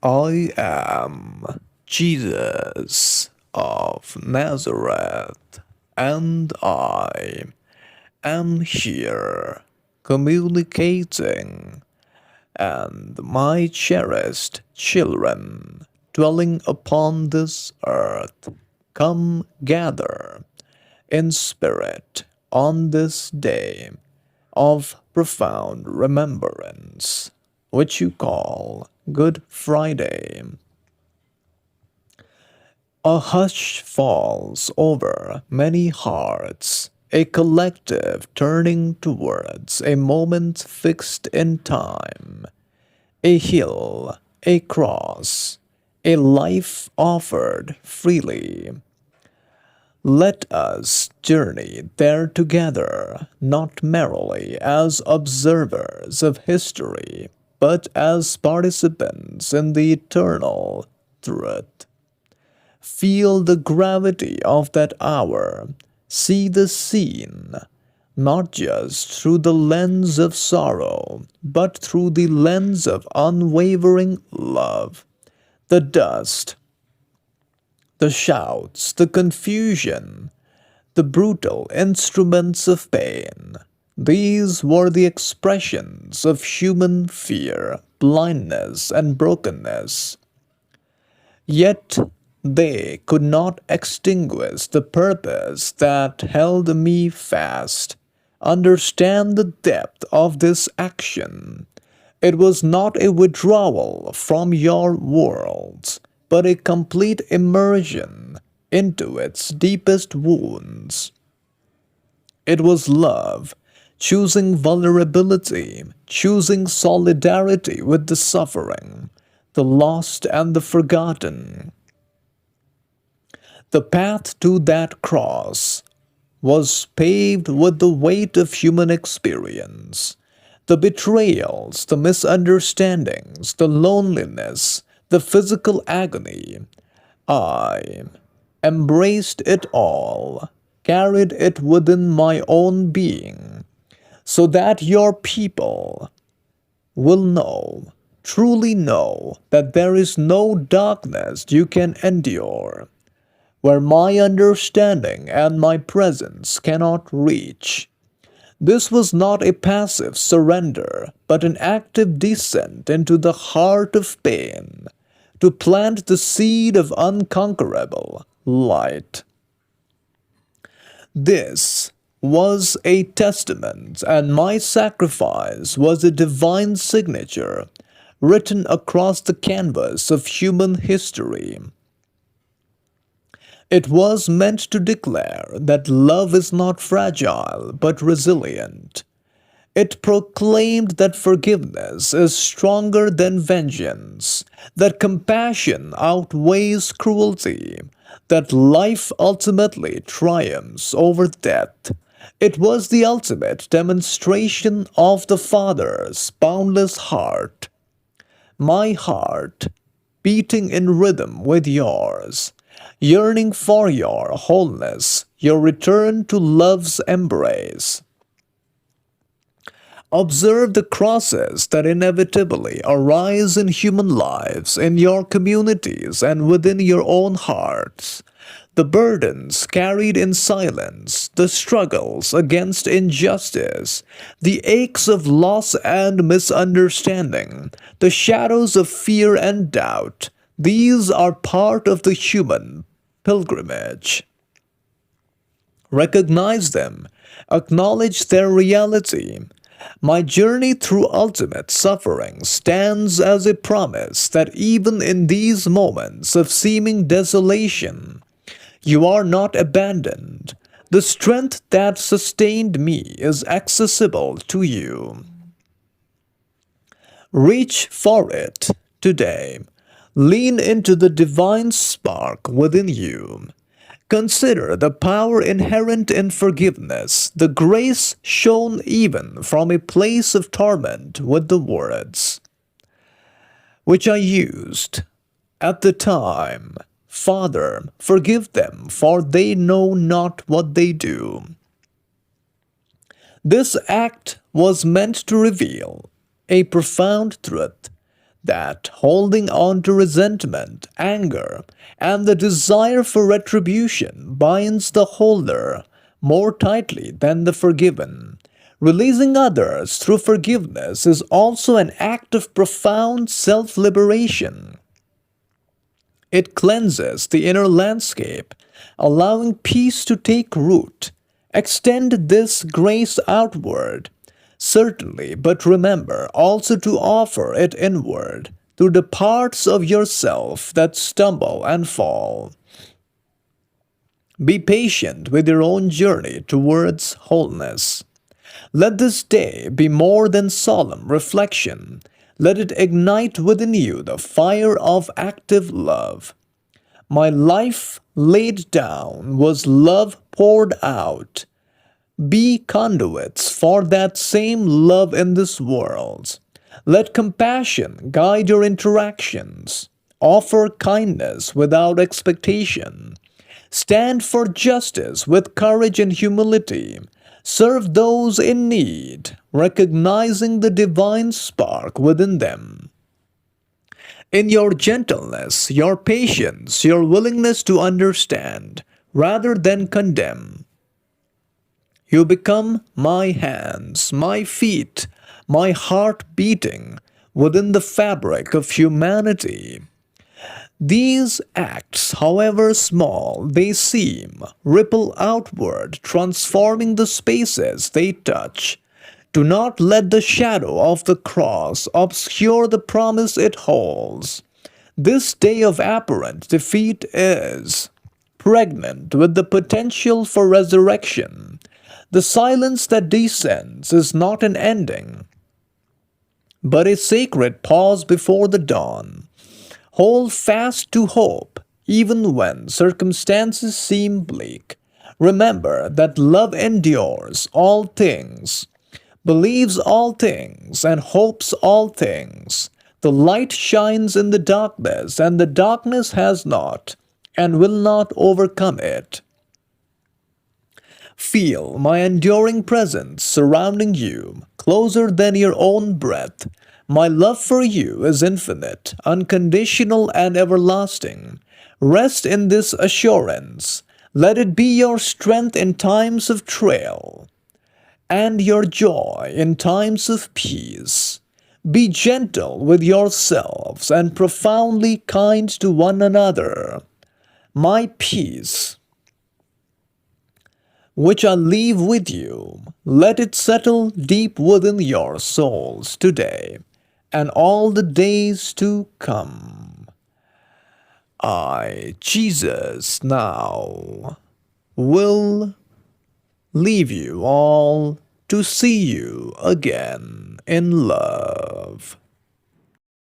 I am Jesus of Nazareth, and I am here communicating, and my cherished children dwelling upon this earth, come gather in spirit on this day of profound remembrance, which you call Good Friday. A hush falls over many hearts, a collective turning towards a moment fixed in time, a hill, a cross, a life offered freely. Let us journey there together, not merely as observers of history, but as participants in the eternal truth. Feel the gravity of that hour. See the scene, not just through the lens of sorrow, but through the lens of unwavering love. The dust, the shouts, the confusion, the brutal instruments of pain. These were the expressions of human fear, blindness, and brokenness. Yet they could not extinguish the purpose that held me fast. Understand the depth of this action. It was not a withdrawal from your world, but a complete immersion into its deepest wounds. It was love, choosing vulnerability, choosing solidarity with the suffering, the lost and the forgotten. The path to that cross was paved with the weight of human experience. The betrayals, the misunderstandings, the loneliness, the physical agony. I embraced it all, carried it within my own being, so that your people will know, truly know, that there is no darkness you can endure, where my understanding and my presence cannot reach. This was not a passive surrender, but an active descent into the heart of pain, to plant the seed of unconquerable light. This was a testament, and my sacrifice was a divine signature written across the canvas of human history. It was meant to declare that love is not fragile but resilient. It proclaimed that forgiveness is stronger than vengeance, that compassion outweighs cruelty, that life ultimately triumphs over death. It was the ultimate demonstration of the Father's boundless heart. My heart, beating in rhythm with yours, yearning for your wholeness, your return to love's embrace. Observe the crosses that inevitably arise in human lives, in your communities, and within your own hearts. The burdens carried in silence, the struggles against injustice, the aches of loss and misunderstanding, the shadows of fear and doubt. These are part of the human pilgrimage. Recognize them, acknowledge their reality. My journey through ultimate suffering stands as a promise that even in these moments of seeming desolation, you are not abandoned. The strength that sustained me is accessible to you. Reach for it today. Lean into the divine spark within you. Consider the power inherent in forgiveness, the grace shown even from a place of torment with the words which I used at the time. Father, forgive them, for they know not what they do. This act was meant to reveal a profound truth, that holding on to resentment, anger, and the desire for retribution binds the holder more tightly than the forgiven. Releasing others through forgiveness is also an act of profound self liberation. It cleanses the inner landscape, allowing peace to take root. Extend this grace outward, certainly, but remember also to offer it inward to the parts of yourself that stumble and fall. Be patient with your own journey towards wholeness. Let this day be more than solemn reflection. Let it ignite within you the fire of active love. My life laid down was love poured out. Be conduits for that same love in this world. Let compassion guide your interactions. Offer kindness without expectation. Stand for justice with courage and humility. Serve those in need, recognizing the divine spark within them. In your gentleness, your patience, your willingness to understand rather than condemn, you become my hands, my feet, my heart beating within the fabric of humanity. These acts, however small they seem, ripple outward, transforming the spaces they touch. Do not let the shadow of the cross obscure the promise it holds. This day of apparent defeat is pregnant with the potential for resurrection. The silence that descends is not an ending, but a sacred pause before the dawn. Hold fast to hope, even when circumstances seem bleak. Remember that love endures all things, believes all things, and hopes all things. The light shines in the darkness, and the darkness has not and will not overcome it. Feel my enduring presence surrounding you, closer than your own breath. My love for you is infinite, unconditional, and everlasting. Rest in this assurance. Let it be your strength in times of trial and your joy in times of peace. Be gentle with yourselves and profoundly kind to one another. My peace, which I leave with you, let it settle deep within your souls today and all the days to come. I, Jesus, now will leave you all to see you again in love.